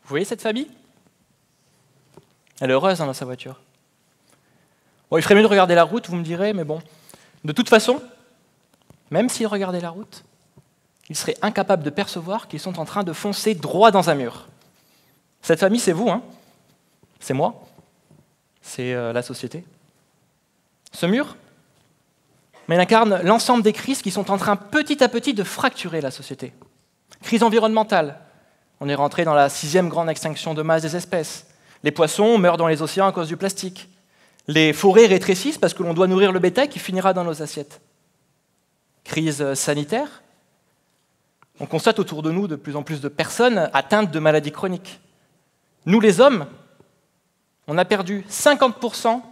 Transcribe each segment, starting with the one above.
Vous voyez cette famille? Elle est heureuse dans sa voiture. Bon, il ferait mieux de regarder la route, vous me direz, mais bon. De toute façon, même s'ils regardaient la route, ils seraient incapables de percevoir qu'ils sont en train de foncer droit dans un mur. Cette famille, c'est vous, hein? C'est moi, c'est la société. Ce mur, mais il incarne l'ensemble des crises qui sont en train petit à petit de fracturer la société. Crise environnementale, on est rentré dans la 6e grande extinction de masse des espèces. Les poissons meurent dans les océans à cause du plastique. Les forêts rétrécissent parce que l'on doit nourrir le bétail qui finira dans nos assiettes. Crise sanitaire, on constate autour de nous de plus en plus de personnes atteintes de maladies chroniques. Nous, les hommes, on a perdu 50%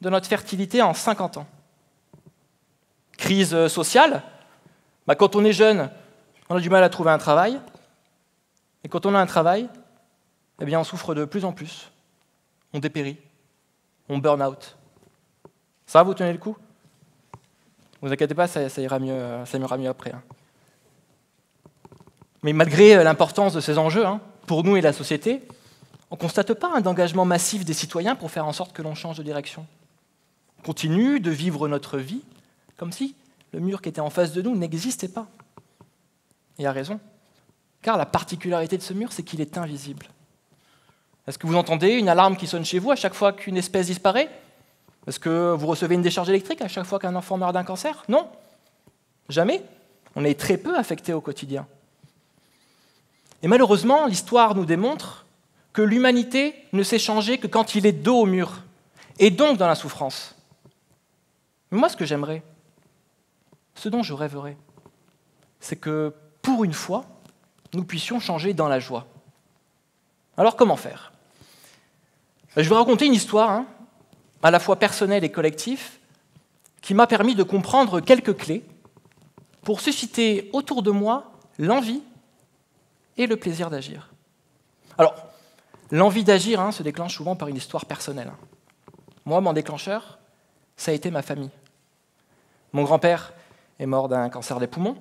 de notre fertilité en 50 ans. Crise sociale, quand on est jeune, on a du mal à trouver un travail. Et quand on a un travail, eh bien, on souffre de plus en plus. On dépérit. On burn out. Ça va, vous tenez le coup? Ne vous inquiétez pas, ça ira mieux après. Mais malgré l'importance de ces enjeux, pour nous et la société, on ne constate pas un engagement massif des citoyens pour faire en sorte que l'on change de direction. On continue de vivre notre vie comme si le mur qui était en face de nous n'existait pas. Et à raison. Car la particularité de ce mur, c'est qu'il est invisible. Est-ce que vous entendez une alarme qui sonne chez vous à chaque fois qu'une espèce disparaît? Est-ce que vous recevez une décharge électrique à chaque fois qu'un enfant meurt d'un cancer? Non, jamais. On est très peu affecté au quotidien. Et malheureusement, l'histoire nous démontre que l'humanité ne s'est changée que quand il est dos au mur, et donc dans la souffrance. Mais moi, ce que j'aimerais, ce dont je rêverais, c'est que, pour une fois, nous puissions changer dans la joie. Alors, comment faire? Je vais vous raconter une histoire, à la fois personnelle et collective, qui m'a permis de comprendre quelques clés pour susciter autour de moi l'envie et le plaisir d'agir. Alors, l'envie d'agir se déclenche souvent par une histoire personnelle. Moi, mon déclencheur, ça a été ma famille. Mon grand-père est mort d'un cancer des poumons,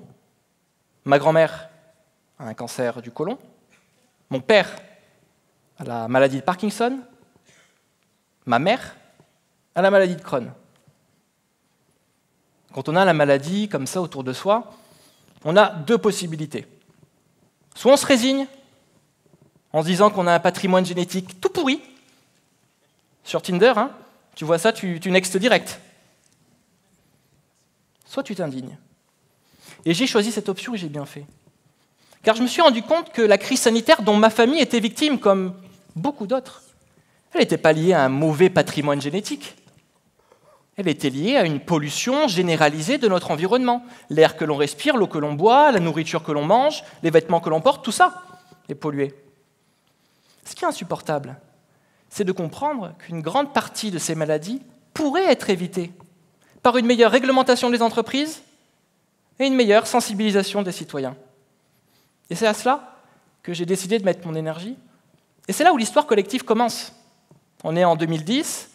ma grand-mère a un cancer du côlon, mon père a la maladie de Parkinson, ma mère a la maladie de Crohn. Quand on a la maladie comme ça autour de soi, on a deux possibilités. Soit on se résigne en se disant qu'on a un patrimoine génétique tout pourri. Sur Tinder, tu vois ça, tu nextes direct. Soit tu t'indignes. Et j'ai choisi cette option et j'ai bien fait. Car je me suis rendu compte que la crise sanitaire dont ma famille était victime, comme beaucoup d'autres, elle n'était pas liée à un mauvais patrimoine génétique. Elle était liée à une pollution généralisée de notre environnement. L'air que l'on respire, l'eau que l'on boit, la nourriture que l'on mange, les vêtements que l'on porte, tout ça est pollué. Ce qui est insupportable, c'est de comprendre qu'une grande partie de ces maladies pourrait être évitée par une meilleure réglementation des entreprises et une meilleure sensibilisation des citoyens. Et c'est à cela que j'ai décidé de mettre mon énergie. Et c'est là où l'histoire collective commence. On est en 2010,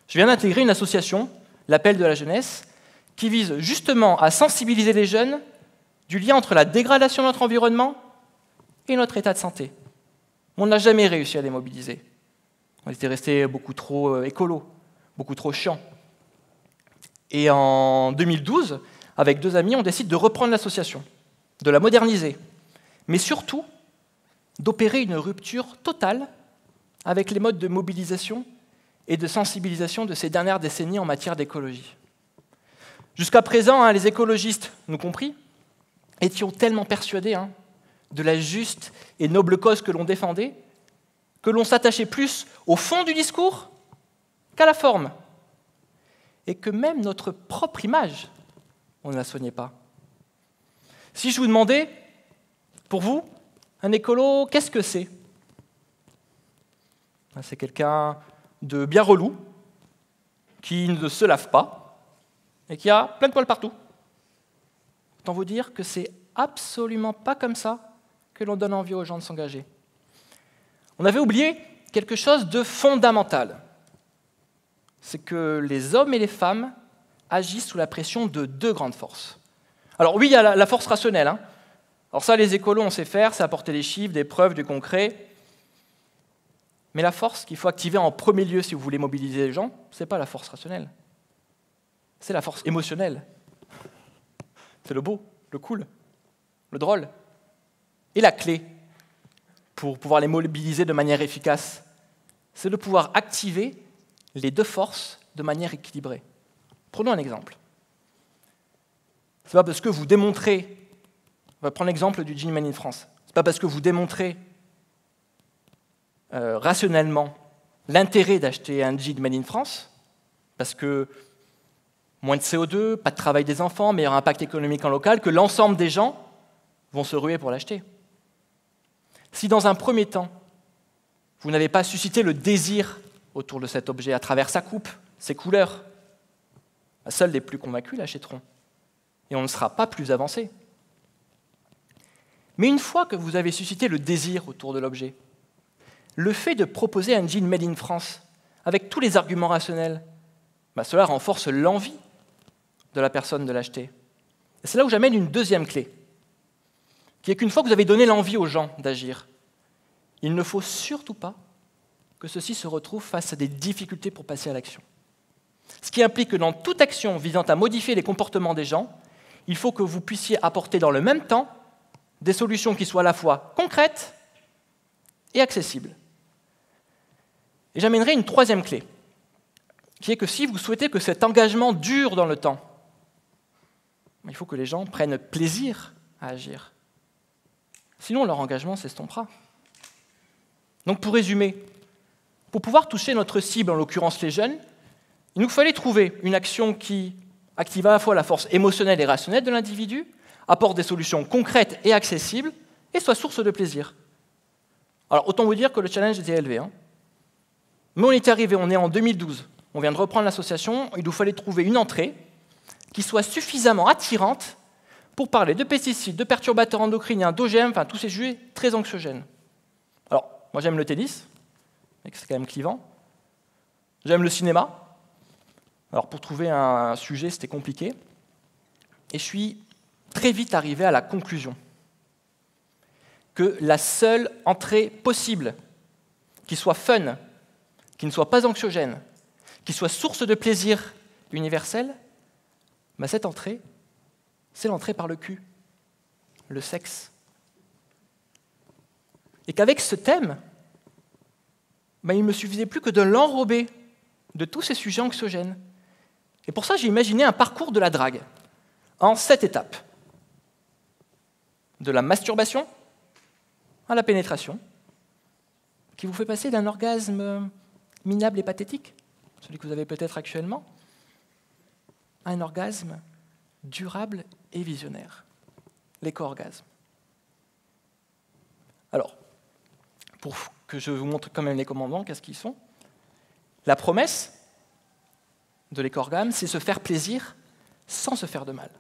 je viens d'intégrer une association, l'Appel de la jeunesse, qui vise justement à sensibiliser les jeunes du lien entre la dégradation de notre environnement et notre état de santé. On n'a jamais réussi à les mobiliser. On était restés beaucoup trop écolos, beaucoup trop chiants. Et en 2012, avec 2 amis, on décide de reprendre l'association, de la moderniser, mais surtout d'opérer une rupture totale avec les modes de mobilisation et de sensibilisation de ces dernières décennies en matière d'écologie. Jusqu'à présent, les écologistes, nous compris, étions tellement persuadés de la juste et noble cause que l'on défendait, que l'on s'attachait plus au fond du discours qu'à la forme, et que même notre propre image, on ne la soignait pas. Si je vous demandais, pour vous, un écolo, qu'est-ce que c'est? C'est quelqu'un de bien relou, qui ne se lave pas, et qui a plein de poils partout. Autant vous dire que c'est absolument pas comme ça que l'on donne envie aux gens de s'engager. On avait oublié quelque chose de fondamental. C'est que les hommes et les femmes agissent sous la pression de 2 grandes forces. Alors oui, il y a la force rationnelle. Alors ça, les écolos, on sait faire, c'est apporter des chiffres, des preuves, du concret. Mais la force qu'il faut activer en premier lieu si vous voulez mobiliser les gens, ce n'est pas la force rationnelle. C'est la force émotionnelle. C'est le beau, le cool, le drôle. Et la clé pour pouvoir les mobiliser de manière efficace, c'est de pouvoir activer les deux forces de manière équilibrée. Prenons un exemple. Ce n'est pas parce que vous démontrez, on va prendre l'exemple du Jean Made in France, ce n'est pas parce que vous démontrez rationnellement l'intérêt d'acheter un jean Made in France, parce que moins de CO2, pas de travail des enfants, meilleur impact économique en local, que l'ensemble des gens vont se ruer pour l'acheter. Si dans un premier temps, vous n'avez pas suscité le désir autour de cet objet à travers sa coupe, ses couleurs, seuls les plus convaincus l'achèteront. Et on ne sera pas plus avancé. Mais une fois que vous avez suscité le désir autour de l'objet, le fait de proposer un jean Made in France avec tous les arguments rationnels, cela renforce l'envie de la personne de l'acheter. Et c'est là où j'amène une deuxième clé, qui est qu'une fois que vous avez donné l'envie aux gens d'agir, il ne faut surtout pas que ceux-ci se retrouvent face à des difficultés pour passer à l'action. Ce qui implique que dans toute action visant à modifier les comportements des gens, il faut que vous puissiez apporter dans le même temps des solutions qui soient à la fois concrètes et accessibles. Et j'amènerai une troisième clé, qui est que si vous souhaitez que cet engagement dure dans le temps, il faut que les gens prennent plaisir à agir. Sinon, leur engagement s'estompera. Donc pour résumer, pour pouvoir toucher notre cible, en l'occurrence les jeunes, il nous fallait trouver une action qui active à la fois la force émotionnelle et rationnelle de l'individu, apporte des solutions concrètes et accessibles, et soit source de plaisir. Alors autant vous dire que le challenge était élevé. Mais on est arrivé, on est en 2012, on vient de reprendre l'association, il nous fallait trouver une entrée qui soit suffisamment attirante pour parler de pesticides, de perturbateurs endocriniens, d'OGM, enfin tous ces sujets très anxiogènes. Alors, moi j'aime le tennis, c'est quand même clivant. J'aime le cinéma. Alors pour trouver un sujet, c'était compliqué. Et je suis très vite arrivé à la conclusion que la seule entrée possible, qui soit fun, qui ne soit pas anxiogène, qui soit source de plaisir universel, cette entrée, c'est l'entrée par le cul, le sexe. Et qu'avec ce thème, il ne me suffisait plus que de l'enrober de tous ces sujets anxiogènes. Et pour ça, j'ai imaginé un parcours de la drague en 7 étapes. De la masturbation à la pénétration, qui vous fait passer d'un orgasme minable et pathétique, celui que vous avez peut-être actuellement, à un orgasme durable et visionnaire, l'éco-orgasme. Alors, pour que je vous montre quand même les commandements, qu'est-ce qu'ils sont? La promesse de l'éco-orgasme, c'est se faire plaisir sans se faire de mal.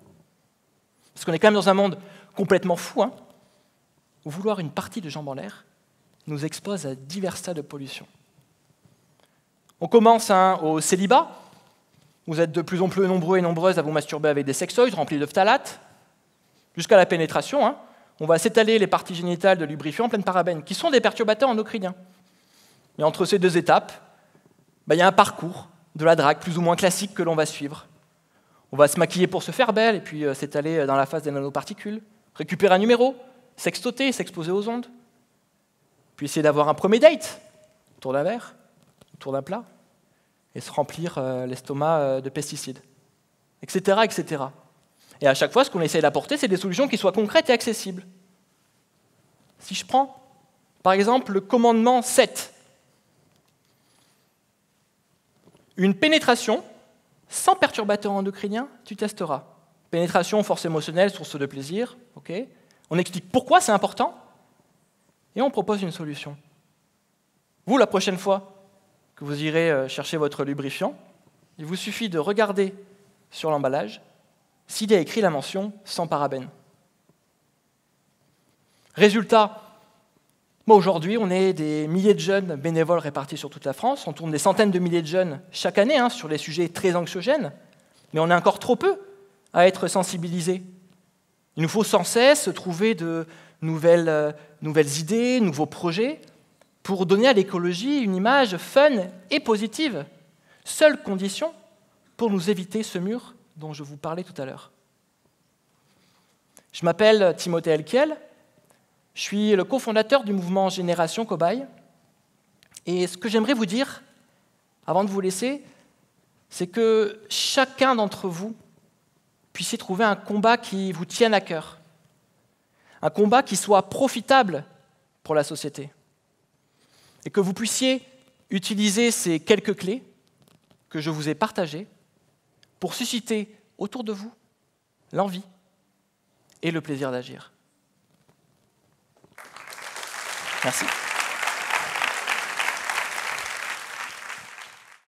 Parce qu'on est quand même dans un monde complètement fou, où vouloir une partie de jambes en l'air nous expose à divers tas de pollution. On commence au célibat. Vous êtes de plus en plus nombreux et nombreuses à vous masturber avec des sextoys remplis de phtalates, jusqu'à la pénétration. On va s'étaler les parties génitales de lubrifiants pleines de parabènes, qui sont des perturbateurs endocriniens. Et entre ces deux étapes, il y a un parcours de la drague plus ou moins classique que l'on va suivre. On va se maquiller pour se faire belle, et puis s'étaler dans la phase des nanoparticules, récupérer un numéro, sextoter, s'exposer aux ondes, puis essayer d'avoir un premier date, autour d'un verre, autour d'un plat, et se remplir l'estomac de pesticides, etc., etc. Et à chaque fois, ce qu'on essaie d'apporter, c'est des solutions qui soient concrètes et accessibles. Si je prends, par exemple, le commandement 7, une pénétration sans perturbateur endocrinien, tu testeras. Pénétration, force émotionnelle, source de plaisir, ok. On explique pourquoi c'est important, et on propose une solution. Vous, la prochaine fois que vous irez chercher votre lubrifiant, il vous suffit de regarder sur l'emballage s'il y a écrit la mention « sans parabènes ». Résultat, aujourd'hui, on est des milliers de jeunes bénévoles répartis sur toute la France. On tourne des centaines de milliers de jeunes chaque année sur les sujets très anxiogènes, mais on est encore trop peu à être sensibilisés. Il nous faut sans cesse trouver de nouvelles idées, nouveaux projets, pour donner à l'écologie une image fun et positive, seule condition pour nous éviter ce mur dont je vous parlais tout à l'heure. Je m'appelle Timothée Elkiel, je suis le cofondateur du mouvement Génération Cobaye, et ce que j'aimerais vous dire, avant de vous laisser, c'est que chacun d'entre vous puisse y trouver un combat qui vous tienne à cœur, un combat qui soit profitable pour la société, et que vous puissiez utiliser ces quelques clés que je vous ai partagées pour susciter autour de vous l'envie et le plaisir d'agir. Merci.